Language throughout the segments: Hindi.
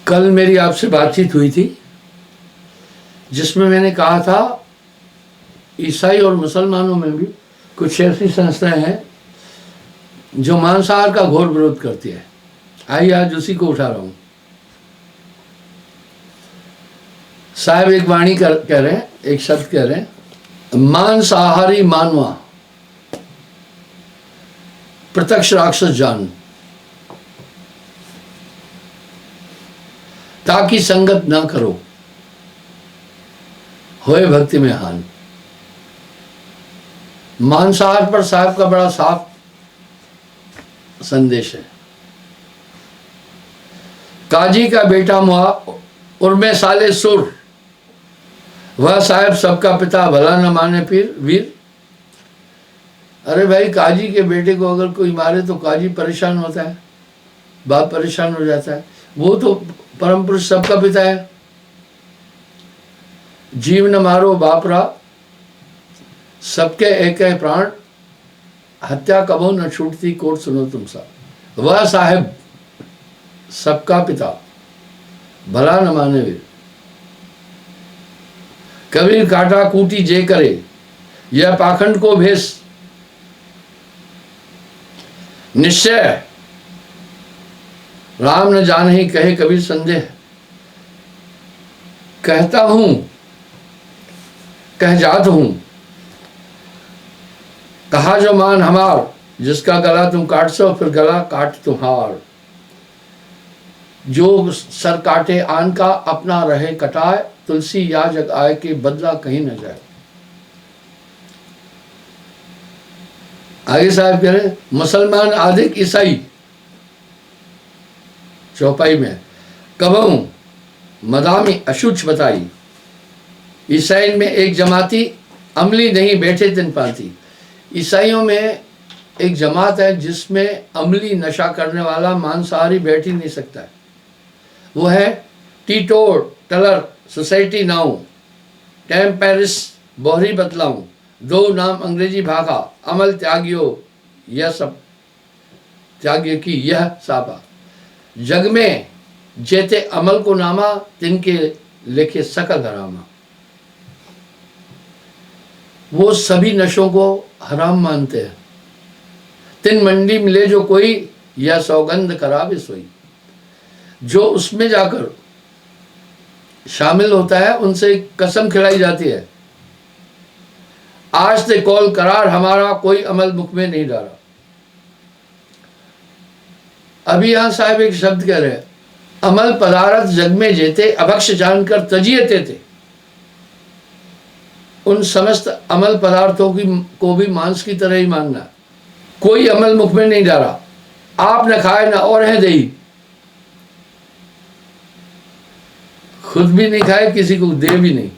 कल मेरी आपसे बातचीत हुई थी जिसमें मैंने कहा था ईसाई और मुसलमानों में भी कुछ ऐसी संस्थाएं हैं जो मांसाहार का घोर विरोध करती है। आइए आज उसी को उठा रहा हूं। साहब एक वाणी कह रहे हैं, एक शब्द कह रहे हैं, मांसाहारी मानवा प्रत्यक्ष राक्षस जान, ताकि संगत ना करो होए भक्ति में हान। मांसाहार पर साहब का बड़ा साफ संदेश है। काजी का बेटा मुआ उर्मे साले सुर, वह साहब सबका पिता भला न माने पीर वीर। अरे भाई, काजी के बेटे को अगर कोई मारे तो काजी परेशान होता है, बाप परेशान हो जाता है। वो तो परम पुरुष सबका पिता है। जीव न मारो बापरा, सबके एक है प्राण, हत्या कबो न छूटती कोट सुनो तुम सा। वह साहेब सबका पिता भला न माने वीर। कबीर काटा कूटी जे करे, यह पाखंड को भेष निश्चय राम न जान ही कहे कबीर संदेह। कहता हूं कह जात हूं, कहा जो मान हमार, जिसका गला तुम काट सो फिर गला काट तुम्हार। जो सर काटे आन का अपना रहे कटाए, तुलसी या जग आए के बदला कहीं न जाए। आगे साहब कह रहे मुसलमान आधिक ईसाई चौपाई में कबहू मदामी अशुच बताई। ईसाई में एक जमाती अमली नहीं बैठे दिन पाती। ईसाइयों में एक जमात है जिसमें अमली नशा करने वाला मांसाहारी बैठ ही नहीं सकता है। वो है टीटोर टलर सोसाइटी नाउ, टेम्पेरिस बोहरी बतलाऊं, दो नाम अंग्रेजी भागा, अमल त्यागियो यह सब त्याग्य की यह सापा। जग में जेते अमल को नामा, तिनके लेखे सकल हरामा। वो सभी नशों को हराम मानते हैं। तिन मंडी मिले जो कोई, यह सौगंध करावे सोई। जो उसमें जाकर शामिल होता है उनसे कसम खिलाई जाती है, आज से कौल करार हमारा, कोई अमल मुख में नहीं डाला। अभी यहां साहब एक शब्द कह रहे हैं, अमल पदार्थ जग में जेते, अभक्ष जानकर तजियते थे। उन समस्त अमल पदार्थों को भी मांस की तरह ही मानना। कोई अमल मुख में नहीं डाला, आप न खाए न और है दही। खुद भी नहीं खाए, किसी को दे भी नहीं।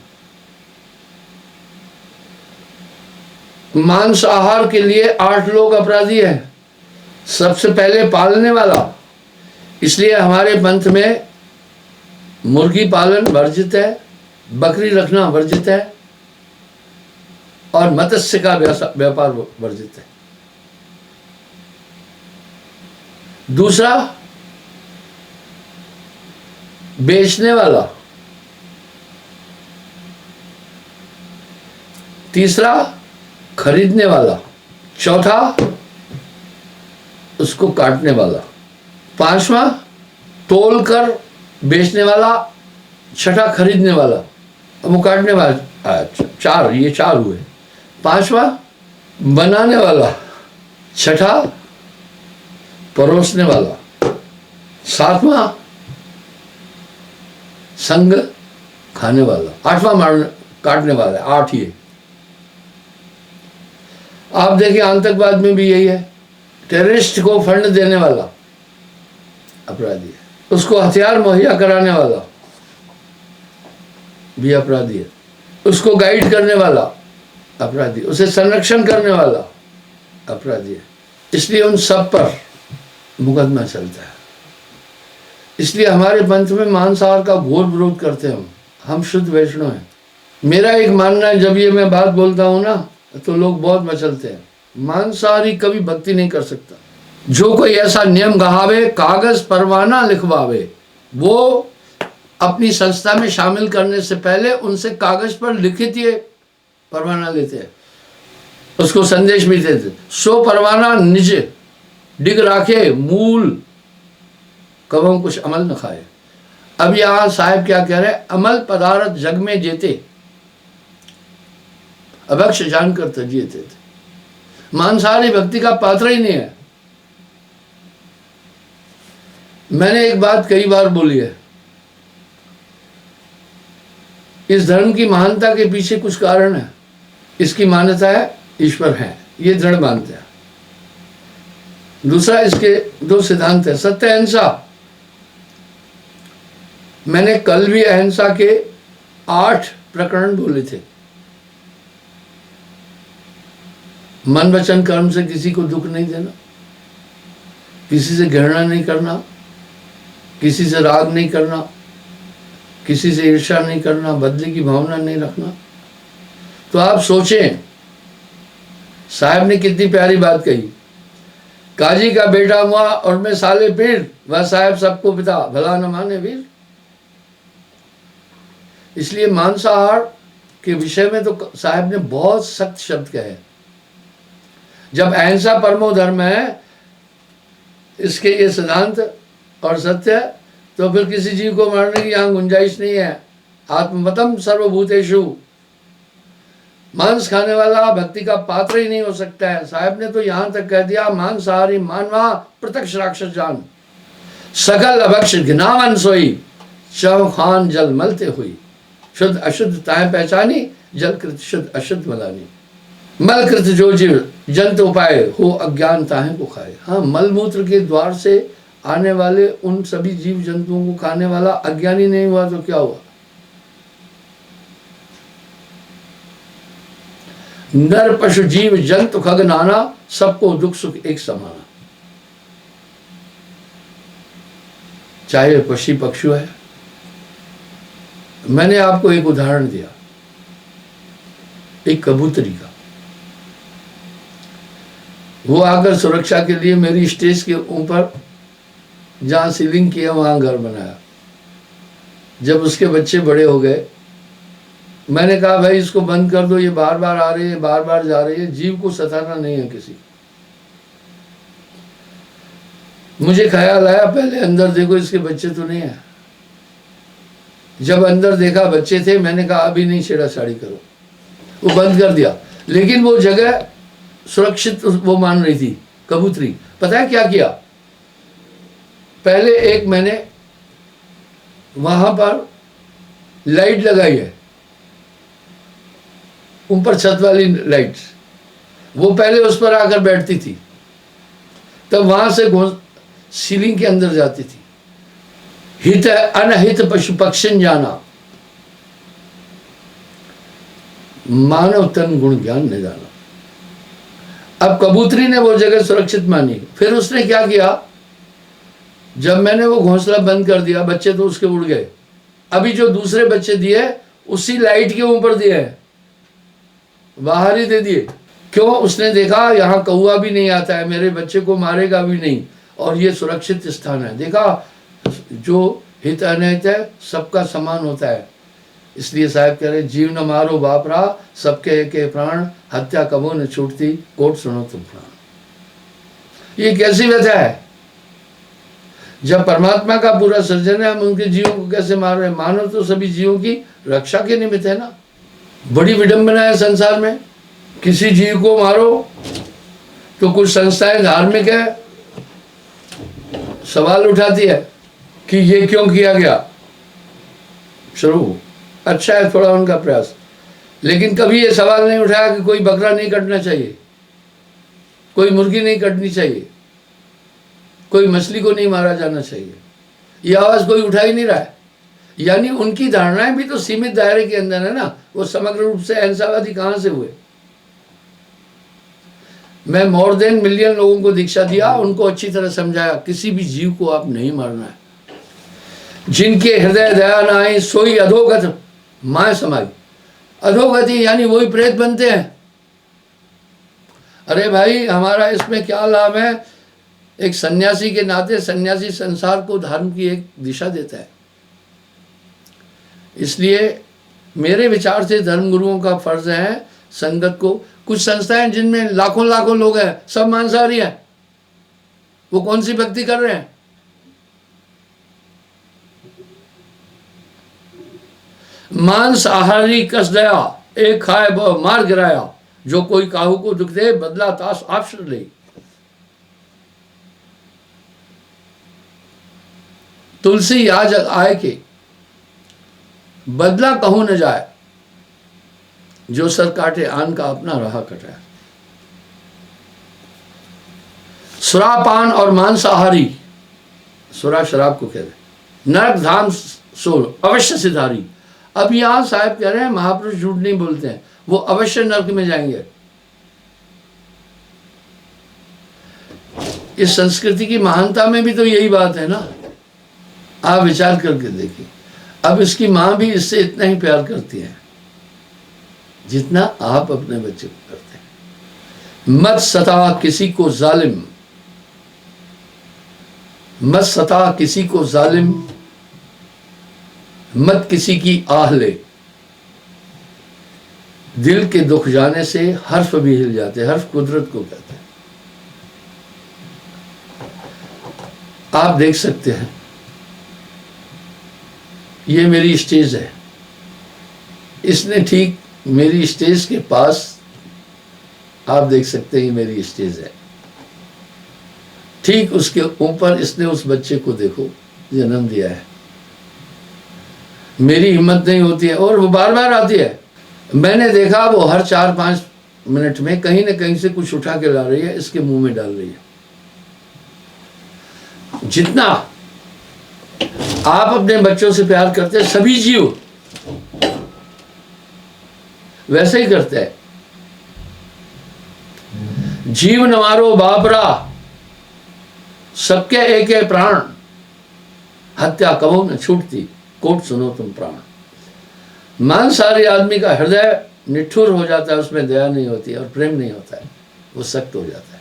मांस आहार के लिए 8 लोग अपराधी हैं। सबसे पहले पालने वाला। इसलिए हमारे पंथ में मुर्गी पालन वर्जित है, बकरी रखना वर्जित है और मत्स्य का व्यापार वर्जित है। दूसरा, बेचने वाला। तीसरा, खरीदने वाला। चौथा, उसको काटने वाला। पांचवा, तोल कर बेचने वाला। छठा, खरीदने वाला। वो काटने वाला। 4, ये 4 हुए। पांचवा, बनाने वाला। छठा, परोसने वाला। सातवां, संग खाने वाला। 8वां काटने वाला। 8 ये। आप देखिए आतंकवाद में भी यही है। टेररिस्ट को फंड देने वाला अपराधी है, उसको हथियार मुहैया कराने वाला भी अपराधी है, उसको गाइड करने वाला अपराधी, उसे संरक्षण करने वाला अपराधी है। इसलिए उन सब पर मुकदमा चलता है। इसलिए हमारे पंथ में मांसाहार का घोर विरोध करते हैं। हम शुद्ध वैष्णव हैं। मेरा एक मानना है, जब ये मैं बात बोलता हूं ना तो लोग बहुत मचलते हैं। मांसाहारी कभी भक्ति नहीं कर सकता। जो कोई ऐसा नियम गहावे, कागज परवाना लिखवावे, वो अपनी संस्था में शामिल करने से पहले उनसे कागज पर लिखित ये परवाना लेते हैं, उसको संदेश भी देते। सो परवाना निज डिग राखे मूल, कबहू कुछ अमल न खाए। अब यहां साहब क्या कह रहे हैं, अमल पदार्थ जग में जेते अभक्ष जानकर तजिए थे। मांसाहारी भक्ति का पात्र ही नहीं है। मैंने एक बात कई बार बोली है, इस धर्म की महानता के पीछे कुछ कारण है। इसकी मान्यता है ईश्वर है, ये दृढ़ मानते हैं। दूसरा, इसके दो सिद्धांत है, सत्य अहिंसा। मैंने कल भी अहिंसा के 8 प्रकरण बोले थे। मन वचन कर्म से किसी को दुख नहीं देना, किसी से घृणा नहीं करना, किसी से राग नहीं करना, किसी से ईर्ष्या नहीं करना, बदले की भावना नहीं रखना। तो आप सोचें, साहब ने कितनी प्यारी बात कही, काजी का बेटा हुआ और मैं साले पीर, वह साहब सबको पिता, भला न माने वीर। इसलिए मांसाहार के विषय में तो साहब ने बहुत सख्त शब्द कहे। जब अहिंसा परमो धर्म है, इसके ये सिद्धांत और सत्य, तो फिर किसी जीव को मारने की यहाँ गुंजाइश नहीं है। आत्मवतम सर्वभूतेषु, मांस खाने वाला भक्ति का पात्र ही नहीं हो सकता है। साहब ने तो यहाँ तक कह दिया, मांसाहारी मानवा प्रत्यक्ष राक्षस जान, सकल अभक्ष घिनावन सोई, चव खान जल मलते हुई, शुद्ध अशुद्ध ताए पहचानी, जल कृत शुद्ध अशुद्ध मलानी। मल कृत जो जीव जंत उपाय हो, अज्ञान ताहे को खाए। हाँ, मल मूत्र के द्वार से आने वाले उन सभी जीव जंतुओं को खाने वाला अज्ञानी नहीं हुआ तो क्या हुआ? नर पशु जीव जंतु खग नाना, सबको दुख सुख एक समाना। चाहे पशु पक्षु है। मैंने आपको एक उदाहरण दिया, एक कबूतरी का। वो आकर सुरक्षा के लिए मेरी स्टेज के ऊपर जहां सीलिंग किया वहां घर बनाया। जब उसके बच्चे बड़े हो गए, मैंने कहा भाई इसको बंद कर दो, ये बार बार आ रही है, बार बार जा रही है, जीव को सताना नहीं है किसी। मुझे ख्याल आया पहले अंदर देखो इसके बच्चे तो नहीं है। जब अंदर देखा बच्चे थे, मैंने कहा अभी नहीं छेड़ाछाड़ी करो, वो बंद कर दिया। लेकिन वो जगह सुरक्षित वो मान रही थी कबूतरी। पता है क्या किया? पहले एक मैंने वहां पर लाइट लगाई है, ऊपर छत वाली लाइट, वो पहले उस पर आकर बैठती थी, तब वहां से सीलिंग के अंदर जाती थी। हित अनहित पशु पक्षिन जाना, मानव तन गुण ज्ञान न जाना। अब कबूतरी ने वो जगह सुरक्षित मानी। फिर उसने क्या किया, जब मैंने वो घोंसला बंद कर दिया, बच्चे तो उसके उड़ गए। अभी जो दूसरे बच्चे दिए उसी लाइट के ऊपर दिए, बाहर ही दे दिए। क्यों? उसने देखा यहाँ कौवा भी नहीं आता है, मेरे बच्चे को मारेगा भी नहीं, और ये सुरक्षित स्थान है। देखा, जो हित अनहित है सबका समान होता है। इसलिए साहब कह रहे, जीव न मारो बापरा, सबके के प्राण, हत्या कबो न छूटती, कोट सुनो तुम प्राण। ये कैसी व्यथा है? जब परमात्मा का पूरा सृजन है, हम उनके जीवों को कैसे मार रहे हैं? मानव तो सभी जीवों की रक्षा के निमित्त है ना। बड़ी विडंबना है संसार में। किसी जीव को मारो तो कुछ संस्थाएं धार्मिक है, सवाल उठाती है कि ये क्यों किया गया। शुरू अच्छा है थोड़ा उनका प्रयास, लेकिन कभी ये सवाल नहीं उठाया कि कोई बकरा नहीं कटना चाहिए, कोई मुर्गी नहीं कटनी चाहिए, कोई मछली को नहीं मारा जाना चाहिए। ये आवाज कोई उठा ही नहीं रहा है। यानी उनकी धारणाएं भी तो सीमित दायरे के अंदर है ना, वो समग्र रूप से अहिंसावादी कहां से हुए? मैं मोर देन मिलियन लोगों को दीक्षा दिया, उनको अच्छी तरह समझाया, किसी भी जीव को आप नहीं मारना है। जिनके हृदय दया न आई, सोई अधोगत माय समाई। अधोगति यानी वही प्रेत बनते हैं। अरे भाई, हमारा इसमें क्या लाभ है? एक सन्यासी के नाते सन्यासी संसार को धर्म की एक दिशा देता है। इसलिए मेरे विचार से धर्मगुरुओं का फर्ज है संगत को। कुछ संस्थाएं जिनमें लाखों लाखों लोग हैं, सब मांसाहारी हैं, वो कौन सी भक्ति कर रहे हैं? मांस आहारी कस दया, एक खाए बहु मार गिराया, जो कोई काहू को दुख दे बदला तास आपसे ले। तुलसी आज आए के बदला कहूं न जाए, जो सर काटे आन का अपना राह कटाए। सुरापान और मांसाहारी, सुरा शराब को कह रहे, नरक धाम सो अवश्य सिधारी। अब यहां साहब कह रहे हैं महापुरुष झूठ नहीं बोलते हैं, वो अवश्य नरक में जाएंगे। इस संस्कृति की महानता में भी तो यही बात है ना। आप विचार करके देखिए, अब इसकी मां भी इससे इतना ही प्यार करती है जितना आप अपने बच्चे को करते हैं। मत सता किसी को जालिम, मत सता किसी को जालिम, मत किसी की आह ले। दिल के दुख जाने से हर्फ भी हिल जाते, हर्फ कुदरत को कहते हैं। आप देख सकते हैं, ये मेरी स्टेज है, इसने ठीक मेरी स्टेज के पास, आप देख सकते हैं ये मेरी स्टेज है, ठीक उसके ऊपर इसने उस बच्चे को देखो जन्म दिया है। मेरी हिम्मत नहीं होती है और वो बार बार आती है। मैंने देखा वो हर 4-5 मिनट में कहीं ना कहीं से कुछ उठा के ला रही है, इसके मुंह में डाल रही है। जितना आप अपने बच्चों से प्यार करते हैं, सभी जीव वैसे ही करते हैं। जीव न मारो बापरा, सबके एक है प्राण, हत्या कबो न छूटती, कोट सुनो तुम प्राण। मांसाहारी आदमी का हृदय निठुर हो जाता है, उसमें दया नहीं होती और प्रेम नहीं होता है, वो सख्त हो जाता है।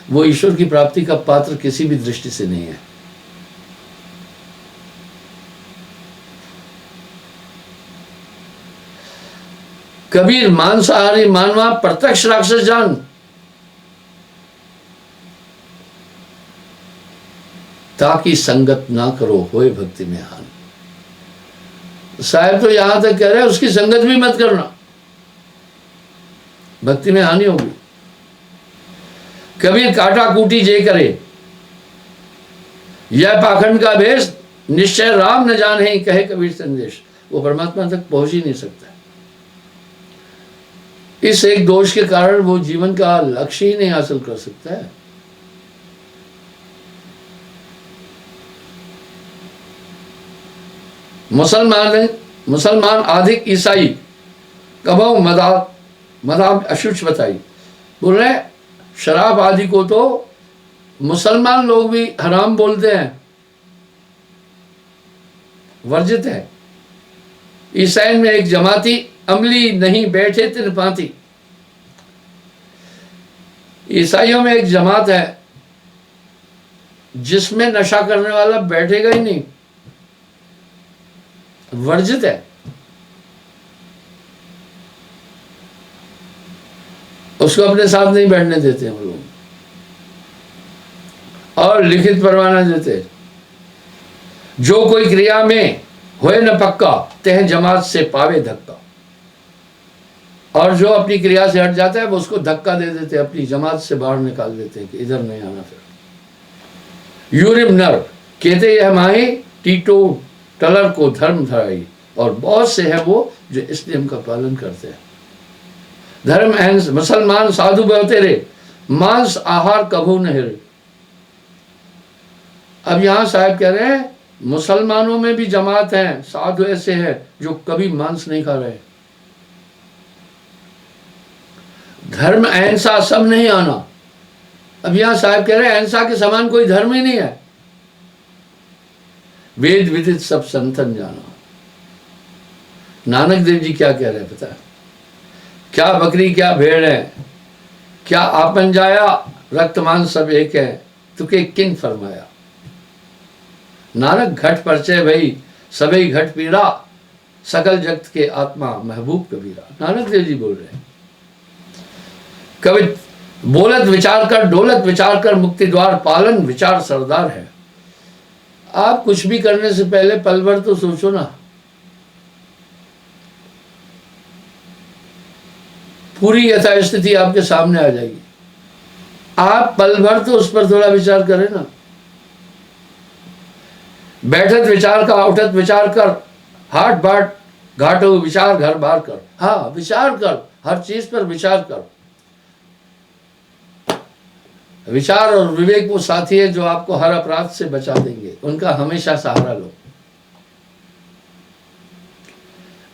वो ईश्वर की प्राप्ति का पात्र किसी भी दृष्टि से नहीं है। कबीर मांसाहारी मानवा प्रत्यक्ष राक्षस जान, ताकि संगत ना करो होए भक्ति में हानि। साहब तो यहां तक कह रहे हैं उसकी संगत भी मत करना, भक्ति में हानि होगी। कबीर काटा कूटी जे करे, यह पाखंड का भेष, निश्चय राम न जाने कहे कबीर संदेश। वो परमात्मा तक पहुंच ही नहीं सकता। इस एक दोष के कारण वो जीवन का लक्ष्य ही नहीं हासिल कर सकता है। मुसलमान अधिक ईसाई कबहू मदाम अशुच बताई। बोल रहे शराब आदि को तो मुसलमान लोग भी हराम बोलते हैं, वर्जित है। ईसाई में एक जमाती, अमली नहीं बैठे तिन पाती। ईसाइयों में एक जमात है जिसमें नशा करने वाला बैठेगा ही नहीं, वर्जित है। उसको अपने साथ नहीं बैठने देते हम लोग, और लिखित परवाना देते, जो कोई क्रिया में होए न पक्का, तह जमात से पावे धक्का। और जो अपनी क्रिया से हट जाता है वो उसको धक्का दे देते, अपनी जमात से बाहर निकाल देते हैं कि इधर नहीं आना। फिर यूरिम नर कहते यह माही, टीटो टलर को धर्म धराई। और बहुत से हैं वो जो इस नियम का पालन करते हैं। धर्म अहिंस मुसलमान साधु बहुते रे, मांस आहार कभू न हिरे। अब यहां साहब कह रहे हैं मुसलमानों में भी जमात है, साधु ऐसे हैं जो कभी मांस नहीं खा रहे। धर्म अहिंसा सब नहीं आना। अब यहां साहब कह रहे हैं अहिंसा के समान कोई धर्म ही नहीं है। वेद विदित सब संतन जाना। नानक देव जी क्या कह रहे हैं पता है? क्या बकरी क्या भेड़ है, क्या आपन जाया, रक्तमान सब एक है, तुके किन फरमाया। नानक घट परचय भई, सभी घट पीड़ा, सकल जगत के आत्मा महबूब कबीरा। नानक देव जी बोल रहे हैं। कवि बोलत विचार कर, डोलत विचार कर, मुक्ति द्वार पालन विचार सरदार है। आप कुछ भी करने से पहले पल भर तो सोचो ना, पूरी यथास्थिति आपके सामने आ जाएगी। आप पल भर तो उस पर थोड़ा विचार करें ना। बैठत विचार का, उठत विचार कर, हाट बाट घाटो विचार घर बार कर। हाँ, विचार कर, हर चीज पर विचार कर। विचार और विवेक वो साथी है जो आपको हर अपराध से बचा देंगे, उनका हमेशा सहारा लो।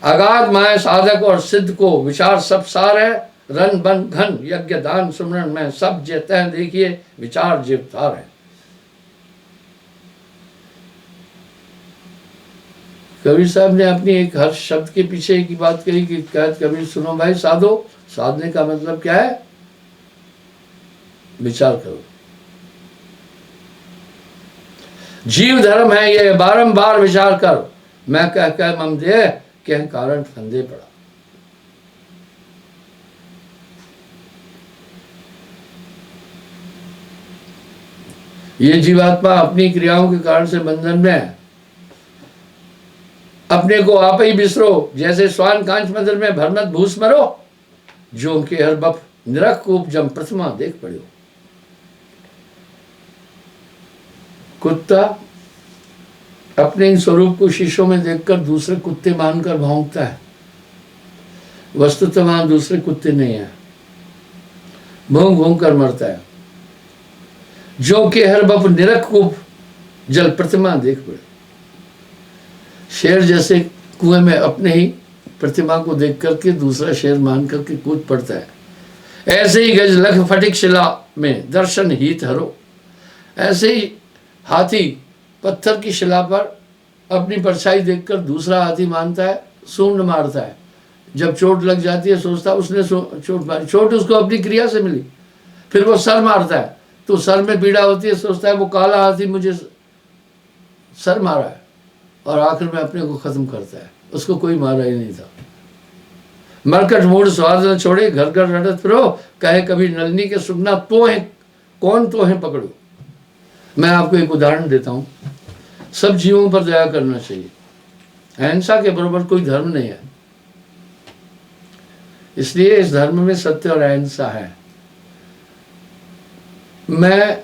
अगाध माया साधक और सिद्ध को विचार सब सार है, रन बन घन यज्ञ दान सुमरण में सब जेते हैं, देखिए विचार जीवतार है। कबीर साहब ने अपनी एक हर शब्द के पीछे एक ही बात कही कि कबीर सुनो भाई साधो, साधने का मतलब क्या है? विचार करो। जीव धर्म है ये बारंबार विचार कर, मैं कह मम दे के कारण फंदे पड़ा। ये जीवात्मा अपनी क्रियाओं के कारण से बंधन में है। अपने को आप ही बिसरो, जैसे स्वान कांच मंदिर में भरमत भूस मरो, जो के हर बप निरख को जम प्रतिमा देख पड़ो। कुत्ता अपने इन स्वरूप को शीशों में देखकर दूसरे कुत्ते मानकर भौंकता है, वस्तुतः वहां दूसरे कुत्ते नहीं है, भौंक भौंक कर मरता है। जो के हर बप निरख को जल प्रतिमा देख पड़े। शेर जैसे कुएं में अपने ही प्रतिमा को देख करके दूसरा शेर मान करके कूद पड़ता है, ऐसे ही गज लख फटिक शिला में दर्शन हित हरो। ऐसे ही हाथी पत्थर की शिला पर अपनी परछाई देखकर दूसरा हाथी मानता है, सूंड मारता है। जब चोट लग जाती है सोचता उसने चोट मारी, चोट उसको अपनी क्रिया से मिली। फिर वो सर मारता है तो सर में पीड़ा होती है, सोचता है वो काला हाथी मुझे सर मारा है, और आखिर में अपने को खत्म करता है, उसको कोई मारा ही नहीं था। मरकट मूड स्वाद न छोड़े, घर घर रटत फिरो, कहे कभी नलनी के सुगना तो है कौन तो है पकड़ो। मैं आपको एक उदाहरण देता हूं। सब जीवों पर दया करना चाहिए, अहिंसा के बराबर कोई धर्म नहीं है, इसलिए इस धर्म में सत्य और अहिंसा है। मैं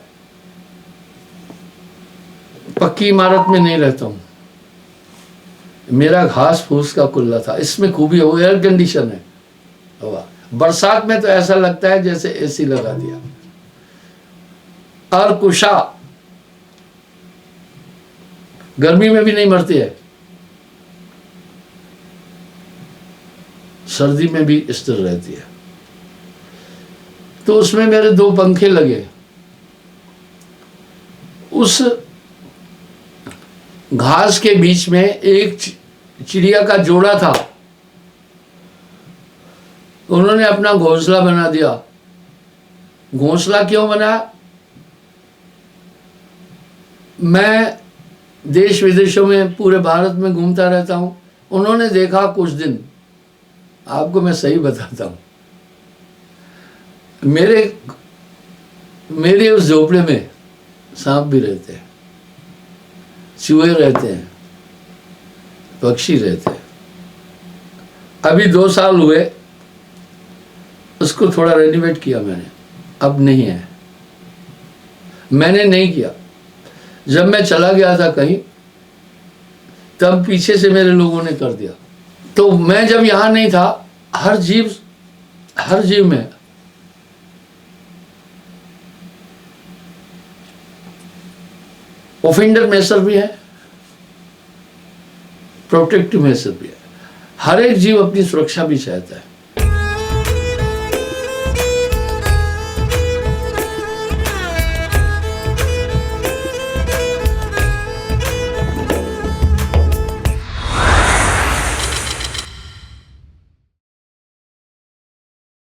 पक्की इमारत में नहीं रहता हूं, मेरा घास फूस का कुल्ला था। इसमें खूबी हो, एयर कंडीशन है हवा। बरसात में तो ऐसा लगता है जैसे एसी लगा दिया। और कुशा गर्मी में भी नहीं मरती है, सर्दी में भी स्थिर रहती है। तो उसमें मेरे 2 पंखे लगे। उस घास के बीच में एक चिड़िया का जोड़ा था, उन्होंने अपना घोंसला बना दिया। घोंसला क्यों बनाया? मैं देश विदेशों में पूरे भारत में घूमता रहता हूं। उन्होंने देखा कुछ दिन, आपको मैं सही बताता हूं, मेरे उस झोपड़े में सांप भी रहते हैं, चूहे रहते हैं, पक्षी रहते हैं। अभी 2 साल हुए, उसको थोड़ा रेनोवेट किया मैंने, अब नहीं है। मैंने नहीं किया। जब मैं चला गया था कहीं, तब पीछे से मेरे लोगों ने कर दिया। तो मैं जब यहां नहीं था, हर जीव में ऑफेंडर मेसर भी है, प्रोटेक्टिव मेसर भी है। हर एक जीव अपनी सुरक्षा भी चाहता है।